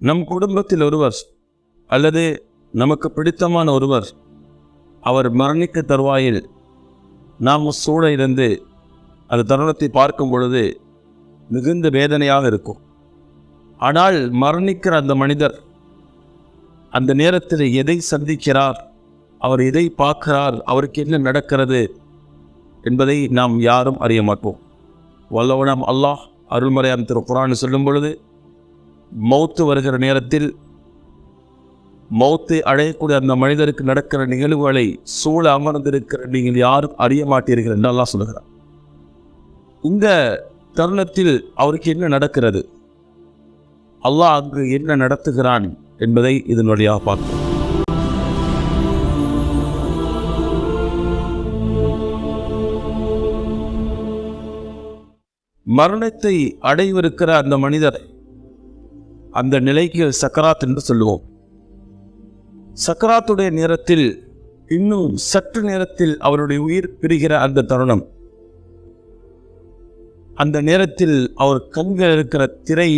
நம் குடும்பத்தில் ஒருவர் அல்லது நமக்கு பிடித்தமான ஒருவர் அவர் மரணிக்க தருவாயில் நாம் சூழ இருந்து அந்த தருணத்தை பார்க்கும் பொழுது மிகுந்த வேதனையாக இருக்கும். ஆனால் மரணிக்கிற அந்த மனிதர் அந்த நேரத்தில் எதை சந்திக்கிறார், அவர் எதை பார்க்கிறார், அவருக்கு என்ன நடக்கிறது என்பதை நாம் யாரும் அறிய மாட்டோம். வல்லவனாம் அல்லாஹ் அருள்மறையாம் திரு குர்ஆன் சொல்லும் பொழுது, மௌத்து வருகிற நேரத்தில் மௌத்தை அடையக்கூடிய அந்த மனிதருக்கு நடக்கிற நிகழ்வுகளை சூழ அமர்ந்திருக்கிற நீங்கள் யாரும் அறிய மாட்டீர்கள் என்று அல்லாஹ் சொல்கிறார். இந்த தருணத்தில் அவருக்கு என்ன நடக்கிறது, அல்லாஹ் அங்கு என்ன நடத்துகிறான் என்பதை இதன் வழியாக பார்க்கிறோம். மரணத்தை அடைவிருக்கிற அந்த மனிதர் அந்த நிலைக்கு சக்கராத் என்று சொல்லுவோம். சக்கராத்துடைய நேரத்தில் இன்னும் சற்று நேரத்தில் அவருடைய உயிர் பிரிகிற அந்த தருணம், அந்த நேரத்தில் அவர் கண்கள் இருக்கிற திரை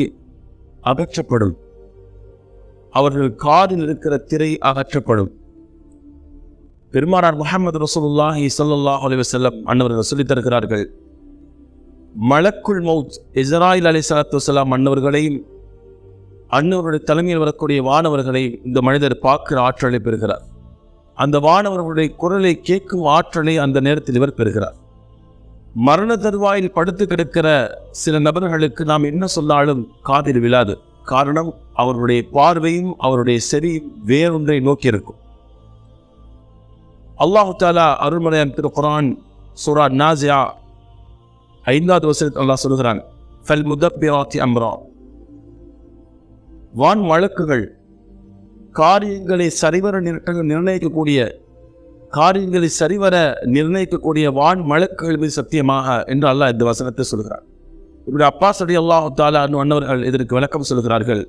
அகற்றப்படும், அவர்கள் காதில் இருக்கிற திரை அகற்றப்படும். பெருமானார் முஹம்மது ரசூலுல்லாஹி ஸல்லல்லாஹு அலைஹி வஸல்லம் அன்னவர்கள் சொல்லித் தருகிறார்கள், மலக்குல் மௌத் இஸ்ராயில் அலைஹிஸ்ஸலாத்து வஸ்ஸலாம் அன்னவர்களையும் அன்னவருடைய தலைமையில் வரக்கூடிய வானவர்களை இந்த மனிதர் பார்க்கிற ஆற்றலை பெறுகிறார். அந்த வானவர்களுடைய குரலை கேட்கும் ஆற்றலை அந்த நேரத்தில் இவர் பெறுகிறார். மரண தருவாயில் படுத்து கிடக்கிற சில நபர்களுக்கு நாம் என்ன சொன்னாலும் காதில் விழாது. காரணம், அவருடைய பார்வையும் அவருடைய செவியும் வேறொன்றை நோக்கி இருக்கும். அல்லாஹு தஆலா அருள்மறையாம் திரு குர்ஆன் சூரா நாஸியா 5வது வசனத்தில் அல்லாஹ் சொல்கிறாங்க, ஃபல் முதப்பிராத்தி அம்ரா, வான் வழக்குகள் காரியங்களை நிர்ணயிக்கக்கூடிய வான் வழக்குகள் மீது சத்தியமாக என்று அல்லாஹ் இந்த வசனத்தை சொல்கிறார். இப்படி அப்பாஸ் ரலியல்லாஹு தஆலா அன்னவர்கள் இதற்கு விளக்கம் சொல்கிறார்கள்.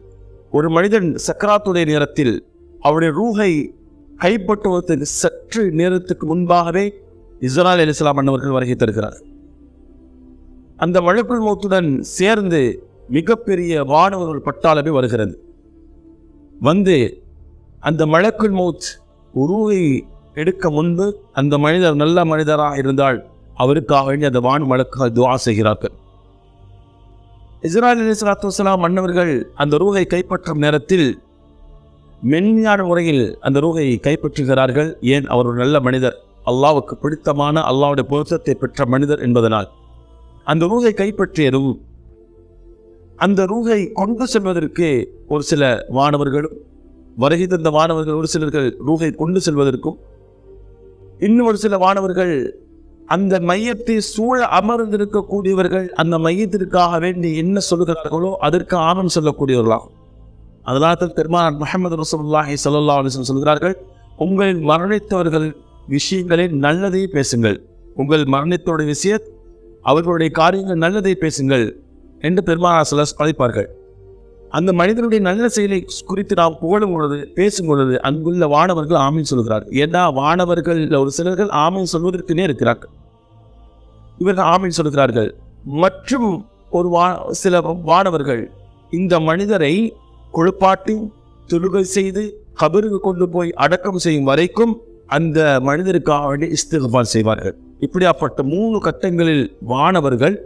ஒரு மனிதன் சக்கராத்துடைய நேரத்தில் அவருடைய ரூஹை கைப்பற்றுவதற்கு சற்று நேரத்துக்கு முன்பாகவே இஸ்ராயில் அலைஹிஸ்ஸலாம் அன்னவர்கள் வருகை தருகிறார். அந்த மலக்குல் மௌத்துடன் சேர்ந்து மிகப்பெரிய வானவர்கள் பட்டாளமே வருகிறது. வந்து அந்த மலக்குல் மௌத் ரூஹை எடுக்க முன்பு அந்த மனிதர் நல்ல மனிதராக இருந்தால் அவருக்காக வேண்டி அந்த வான் மலக்குகள் துஆ செய்கிறார்கள். இஸ்ராயில் அலைஹிஸ்ஸலாத்து வஸ்ஸலாம் அன்னவர்கள் அந்த ரூஹை கைப்பற்றும் நேரத்தில் மென்மையான முறையில் அந்த ரூஹை கைப்பற்றுகிறார்கள். ஏன், அவர் ஒரு நல்ல மனிதர், அல்லாஹ்வுக்கு பிடித்தமான அல்லாஹ்வுடைய பொருத்தத்தை பெற்ற மனிதர் என்பதனால். அந்த ரூஹை கைப்பற்றியதும் அந்த ரூஹை கொண்டு செல்வதற்கு ஒரு சில வானவர்களும், வருகை தந்த வானவர்கள் ஒரு சிலர்கள் ரூஹை கொண்டு செல்வதற்கும், இன்னும் ஒரு சில வானவர்கள் அந்த மையத்தை சூழ அமர்ந்திருக்கக்கூடியவர்கள் அந்த மையத்திற்காக வேண்டி என்ன சொல்கிறார்களோ அதற்கு ஆமன் சொல்லக்கூடியவர்களாகும். அதனால் பெருமானார் முஹம்மது ரசூலுல்லாஹி ஸல்லல்லாஹு அலைஹி வஸல்லம் சொல்கிறார்கள், உங்கள் மரணித்தவர்கள் விஷயங்களை நல்லதை பேசுங்கள், உங்கள் மரணித்தோடைய விஷயம் அவர்களுடைய காரியங்கள் நல்லதை பேசுங்கள் என்று பெருமானார் அழைப்பார்கள். அந்த மனிதனுடைய நல்ல செயலை குறித்து நாம் புகழும் பொழுது, பேசும் பொழுது அங்குள்ள வானவர்கள் ஆமீன் சொல்கிறார்கள். ஏன்னா வானவர்கள் ஒரு சிலர்கள் ஆமீன் சொல்வதற்குனே இருக்கிறார்கள், இவர்கள் ஆமீன் சொல்கிறார்கள். மற்றும் ஒரு சில வானவர்கள் இந்த மனிதரை குளிப்பாட்டி தொழுகை செய்து கபருக்கு கொண்டு போய் அடக்கம் செய்யும் வரைக்கும் அந்த மனிதருக்காக வேண்டி இஸ்திக்ஃபார் செய்வார்கள். இப்படியாப்பட்ட 3 கட்டங்களில் வானவர்கள்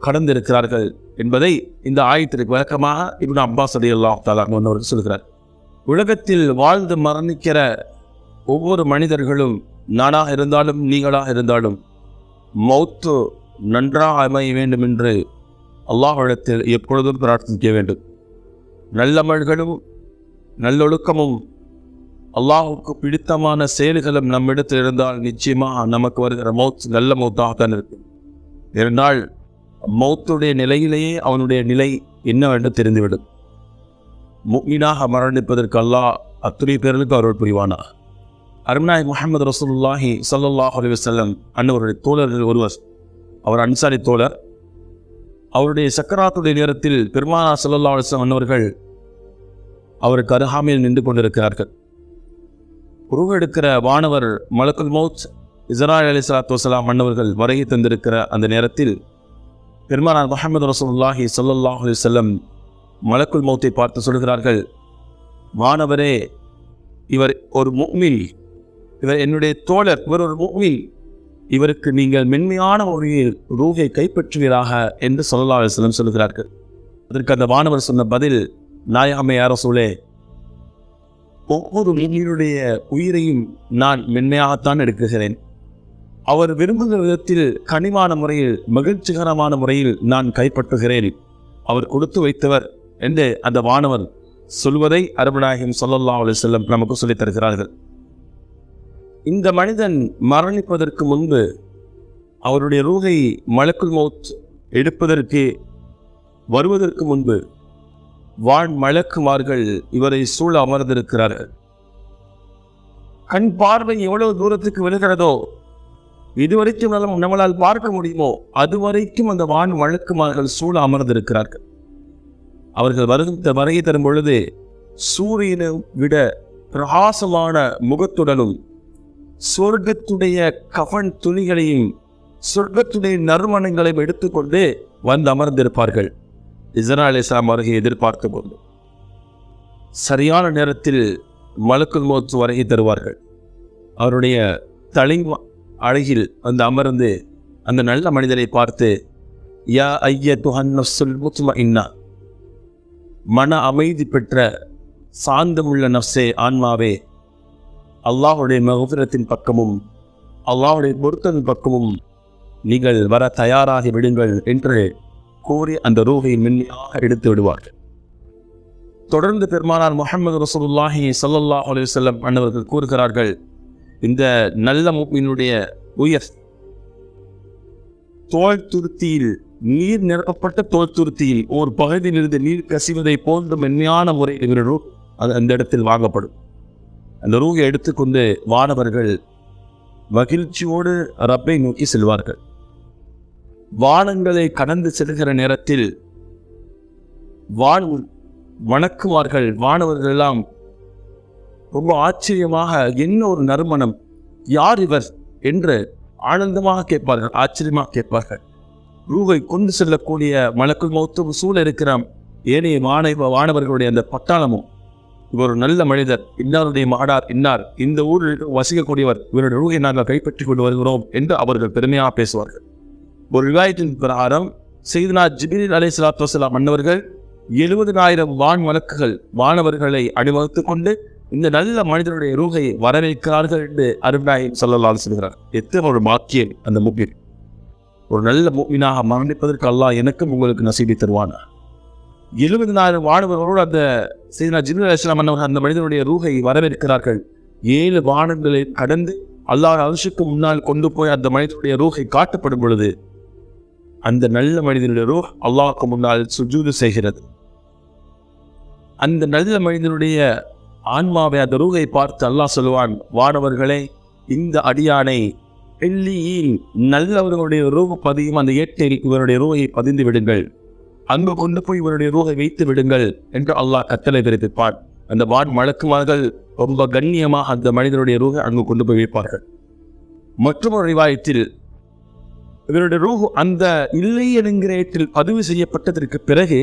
கடந்திருக்கிறார்கள் என்பதை இந்த ஆயத்திற்கு விளக்கமாக இப்னு அப்பாஸ் ரலியல்லாஹு தஆலா அன்ஹு சொல்கிறார். உலகத்தில் வாழ்ந்து மரணிக்கிற ஒவ்வொரு மனிதர்களும், நானாக இருந்தாலும் நீங்களாக இருந்தாலும், மௌத்து நன்றாக அமைய வேண்டும் என்று அல்லாஹ்விடத்தில் எப்பொழுதும் பிரார்த்திக்க வேண்டும். நல்லமல்களும் நல்லொழுக்கமும் அல்லாஹுக்கு பிடித்தமான செயல்களும் நம்மிடத்தில் இருந்தால் நிச்சயமாக நமக்கு வருகிற மௌத் நல்ல மௌத்தாகத்தான் இருக்கும். இருந்தால் மௌத்துடைய நிலையிலேயே அவனுடைய நிலை என்னவென்று தெரிந்துவிடும். முஃமினாக மரணிப்பதற்கு அல்லாஹ் அத்துணை பேர்களுக்கு அருள் புரிவானா. அருமனாய் முஹம்மது ரசூலுல்லாஹி ஸல்லல்லாஹு அலைஹி வஸல்லம் அன்னவருடைய தோழர்கள் ஒருவர், அவர் அன்சாரி தோழர். அவருடைய சக்கராத்துடைய நேரத்தில் பெருமானார் ஸல்லல்லாஹு அலைஹி வஸல்லம் அன்னவர்கள் அவருக்கு அருகாமையில் நின்று கொண்டிருக்கிறார்கள். உருவெடுக்கிற வானவர் மலக்குல் மௌத் இஸ்ராயில் அலைஹிஸ்ஸலாத்து வஸ்ஸலாம் அன்னவர்கள் வருகை தந்திருக்கிற அந்த நேரத்தில் பெருமானார் முஹம்மது ரசூலுல்லாஹி ஸல்லல்லாஹு அலைஹி வஸல்லம் மலக்குல் மௌத்தை பார்த்து சொல்கிறார்கள், வானவரே, இவர் ஒரு முஃமின், இவர் என்னுடைய தோழர், இவர் ஒரு முஃமின், இவருக்கு நீங்கள் மென்மையான முறையில் ரூஹை கைப்பற்றுவீராக என்று ஸல்லல்லாஹு அலைஹி வஸல்லம் சொல்கிறார்கள். அதற்கு அந்த வானவர் சொன்ன பதில், நாயகமே யா ரசூலே, ஒவ்வொரு முஃமினுடைய உயிரையும் நான் மென்மையாகத்தான் எடுக்குகிறேன். அவர் விரும்புகிற விதத்தில் கனிவான முறையில் மகிழ்ச்சிகரமான முறையில் நான் கைப்பற்றுகிறேன். அவர் கொடுத்து வைத்தவர் என்று அந்த வானவர் சொல்வதை அருமநாயகம் ஸல்லல்லாஹு அலைஹி வஸல்லம் நமக்கு சொல்லித் தருகிறார்கள். இந்த மனிதன் மரணிப்பதற்கு முன்பு அவருடைய ரூஹை மலக்குல் மௌத் எடுப்பதற்கு வருவதற்கு முன்பு வான் மலக்குமார்கள் இவரை சூழ அமர்ந்திருக்கிறார்கள். கண் பார்வை எவ்வளவு தூரத்துக்கு விழுகிறதோ, இதுவரைக்கும் நம்மளால் பார்க்க முடியுமோ அதுவரைக்கும் அந்த வான் மலக்குமார்கள் சூழ அமர்ந்திருக்கிறார்கள். அவர்கள் வருகை தரும் பொழுது சூரியனை விட பிரகாசமான முகத்துடனும் சொர்க்கத்துடைய கஃன் துணிகளையும் சொர்க்கத்துடைய நறுமணங்களையும் எடுத்துக்கொண்டு வந்து அமர்ந்திருப்பார்கள். இஸ்ராயீல் அலைஹிஸ்ஸலாம் வருகை எதிர்பார்த்து கொண்டு சரியான நேரத்தில் மலக்குல் மௌத் வருகை தருவார்கள். அவருடைய தலை அழகில் வந்து அமர்ந்து அந்த நல்ல மனிதனை பார்த்து, யா அய்யத்துஹன் நஃப்ஸுல் முத்மஇன்னா, மன அமைதி பெற்ற சாந்தமுள்ள நஃப்ஸே, ஆன்மாவே, அல்லாஹுடைய மக்ஃபிரத்தின் பக்கமும் அல்லாஹுடைய பொருத்தத்தின் பக்கமும் நீங்கள் வர தயாராகி விடுங்கள் என்று கூறி அந்த ரூஹை மென்மையாக எடுத்து விடுவார்கள். தொடர்ந்து பெருமானார் முஹம்மது ரசூலுல்லாஹி ஸல்லல்லாஹு அலைஹி வஸல்லம் அன்னவர்கள் கூறுகிறார்கள், இந்த நல்ல முஃமினுடைய உயிர் தோல் துருத்தியில், நீர் நிரப்பப்பட்ட தோல் துருத்தியில் ஒரு பகுதியிலிருந்து நீர் கசிவதை போன்ற மென்மையான முறையில் ரூஹ் அந்த இடத்தில் வாங்கப்படும். அந்த ரூஹை எடுத்துக்கொண்டு வானவர்கள் மகிழ்ச்சியோடு ரப்பை நோக்கி செல்வார்கள். வானங்களை கடந்து செல்கிற நேரத்தில் வணக்குவார்கள். வானவர்கள் எல்லாம் ரொம்ப ஆச்சரியமாக, என்ன ஒரு நறுமணம், யார் இவர் என்று ஆனந்தமாக கேட்பார்கள், ஆச்சரியமாக கேட்பார்கள். ரூஹை கொண்டு செல்லக்கூடிய மலக்குல் மௌத்தும் சூழ இருக்கிற ஏனைய வானவர்களுடைய அந்த பட்டாளமும், இவர் ஒரு நல்ல மனிதர், இன்னாருடைய மாடார் இன்னார், இந்த ஊரில் வசிக்கக்கூடியவர், இவருடைய ரூஹை நாங்கள் கைப்பற்றிக் கொண்டு வருகிறோம் என்று அவர்கள் பெருமையாக பேசுவார்கள். ஒரு ரிவாயத்தின் பிரகாரம் சையதுனா ஜிப்ரீல் அலைஹிஸ்ஸலாத்து வஸ்ஸலாம் அன்னவர்கள் 70,000 வான் மலக்குகள் வானவர்களை அணிவகுத்துக் கொண்டு இந்த நல்ல மனிதனுடைய ரூஹை வரவேற்கிறார்கள் என்று அருமநாயகம் ஸல்லல்லாஹு அலைஹி சொல்கிறார். எத்தனை ஒரு பாக்கியம் அந்த முஃமின், ஒரு நல்ல முஃமினாக மரணிப்பதற்கு அல்லாஹ் எனக்கும் உங்களுக்கு நசீபை தருவானா. 70,000 வானவர்களோடு அந்த சையதுனா ஜிப்ரீல் அலைஹிஸ்ஸலாம் அன்னவர்கள் அந்த மனிதனுடைய ரூஹை வரவேற்கிறார்கள். 7 வானங்களை கடந்து அல்லாஹ் அர்ஷுக்கு முன்னால் கொண்டு போய் அந்த மனிதனுடைய ரூஹை காட்டப்படும் பொழுது அந்த நல்ல மனிதனுடைய ரூஹ் அல்லாஹ்வுக்கு முன்னால் சுஜூது செய்கிறது. அந்த நல்ல மனிதனுடைய ஆன்மாவை, அந்த ரூஹை பார்த்து அல்லாஹ் சொல்லுவான், வானவர்களே, இந்த அடியானை எல்லியில் நல்லவர்களுடைய ரூஹ் பதியும் அந்த ஏட்டில் இவருடைய ரூஹை பதிந்து விடுங்கள், அங்கு கொண்டு போய் இவருடைய ரூஹை வைத்து விடுங்கள் என்று அல்லாஹ் கட்டளை பிறப்பிப்பான். அந்த வான் மலக்குமார்கள் ரொம்ப கண்ணியமாக அந்த மனிதனுடைய ரூஹை அங்கு கொண்டு போய் வைப்பார்கள். மற்றொரு ரிவாயத்தில் இவருடைய ரூஹ் அந்த இல்லை என்கிற ஏட்டில் பதிவு செய்யப்பட்டதற்கு பிறகு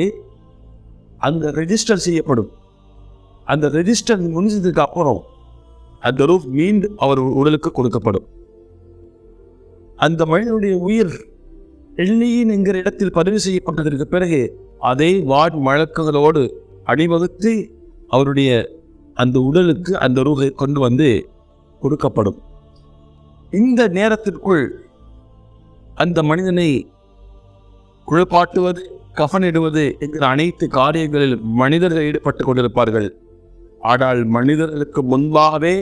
அந்த ரெஜிஸ்டர் செய்யப்படும். அந்த ரெஜிஸ்டர் முடிஞ்சதுக்கு அப்புறம் அந்த ரூஹ் மீண்டும் அவர் உடலுக்கு கொடுக்கப்படும். அந்த மனிதனுடைய உயிர் எல்லியின் என்கிற இடத்தில் பதிவு செய்யப்பட்டதற்கு பிறகு அதே வான் மலக்குகளோடு அணிவகுத்து அவருடைய அந்த உடலுக்கு அந்த ரூஹை கொண்டு வந்து கொடுக்கப்படும். இந்த நேரத்திற்குள் அந்த மனிதனை குளிப்பாட்டுவது, கஃனிடுவது என்கிற அனைத்து காரியங்களில் மனிதர்கள் ஈடுபட்டு கொண்டிருப்பார்கள். ஆனால் மனிதர்களுக்கு முன்பாகவே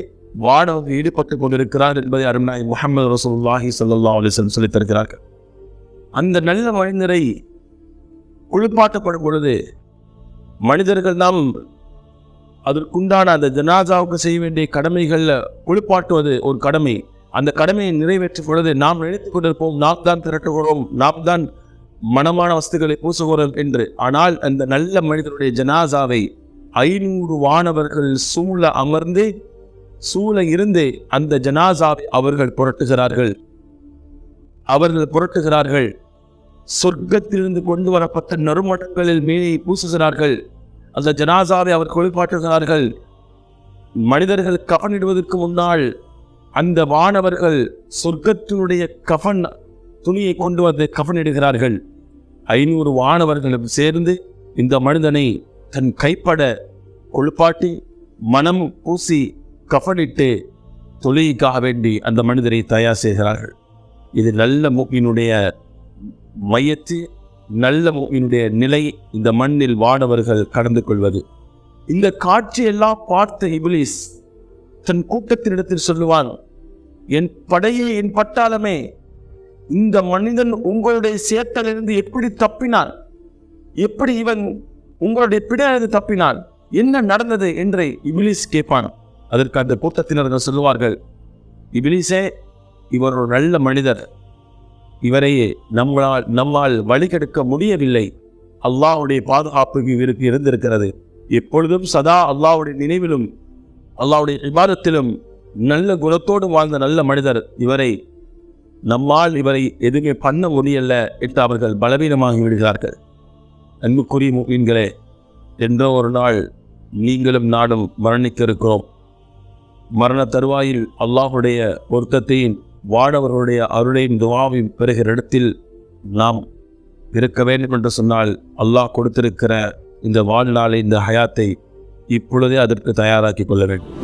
வானவர் ஈடுபட்டு கொண்டிருக்கிறார் என்பதை அருமநாயகம் முஹம்மது ரசூலுல்லாஹி ஸல்லல்லாஹு அலைஹி வஸல்லம் சொல்லித் தருகிறார்கள். அந்த நல்ல மனிதரை குளிப்பாட்டப்படும் பொழுது மனிதர்கள் நாம் அதற்குண்டான அந்த ஜனாசாவுக்கு செய்ய வேண்டிய கடமைகளில் குளிப்பாட்டுவது ஒரு கடமை. அந்த கடமையை நிறைவேற்றும் பொழுது நாம் நினைத்துக் கொண்டிருப்போம், நாம் தான் திரட்டுகிறோம், நாம் தான் மனமான வஸ்துக்களை பூசுகிறோம் என்று. ஆனால் அந்த நல்ல மனிதனுடைய ஜனாசாவை 500 வானவர்கள் சூழ இருந்து அந்த ஜனாசாவை அவர்கள் புரட்டுகிறார்கள். சொர்க்கத்திலிருந்து கொண்டு வரப்பட்ட நறுமணங்களில் மேலே பூசுகிறார்கள். அந்த ஜனாசாவை அவர் குளிப்பாட்டுகிறார்கள். மனிதர்கள் கஃனிடுவதற்கு முன்னால் அந்த வானவர்கள் சொர்க்கத்தினுடைய கஃன் துணியை கொண்டு வந்து கஃனிடுகிறார்கள். 500 வானவர்களும் சேர்ந்து இந்த மனிதனை தன் கைப்பட குளிப்பாட்டி மனம் பூசி கஃனிட்டு தொழுகைக்காக வேண்டி அந்த மனிதரை தயார் செய்கிறார்கள். இது நல்ல முஃமினுடைய மையத்து, நல்ல முஃமினுடைய நிலை. இந்த மண்ணில் வானவர்கள் கடந்து கொள்வது. இந்த காட்சியெல்லாம் பார்த்த இப்லீஸ் தன் கூட்டத்தினிடத்தில் சொல்லுவான், என் படையே, என் பட்டாளமே, இந்த மனிதன் உங்களுடைய சேத்தலிருந்து எப்படி தப்பினான்? எப்படி இவன் உங்களுடைய பிடியிலிருந்து தப்பினான்? என்ன நடந்தது என்று இப்லீஸ் கேட்பான். அதற்கு அந்த கூட்டத்தினர்கள் சொல்லுவார்கள், இப்லீஸே, இவர் ஒரு நல்ல மனிதர், இவரை நம்மால் வழிகெடுக்க முடியவில்லை. அல்லாஹ்வுடைய பாதுகாப்பு இவருக்கு இருந்திருக்கிறது. எப்பொழுதும் சதா அல்லாஹ்வுடைய நினைவிலும் அல்லாஹ்வுடைய இபாதத்திலும் நல்ல குணத்தோடு வாழ்ந்த நல்ல மனிதர், நம்மால் இவரை எதுவுமே பண்ண முடியல என்று அவர்கள் பலவீனமாகி விடுகிறார்கள். அன்புக்குரிய முஃமின்களே, என்றோ ஒரு நாள் நீங்களும் நாடும் மரணிக்க இருக்கிறோம். மரண தருவாயில் அல்லாஹ்வுடைய பொருத்தத்தையும் வானவர்களுடைய அருளையும் துஆவையும் பெறுகிற இடத்தில் நாம் இருக்க வேண்டும் என்று சொன்னால், அல்லாஹ் கொடுத்திருக்கிற இந்த வாழ்நாளை, இந்த ஹயாத்தை இப்பொழுதே அதற்கு தயாராக்கி கொள்ள வேண்டும்.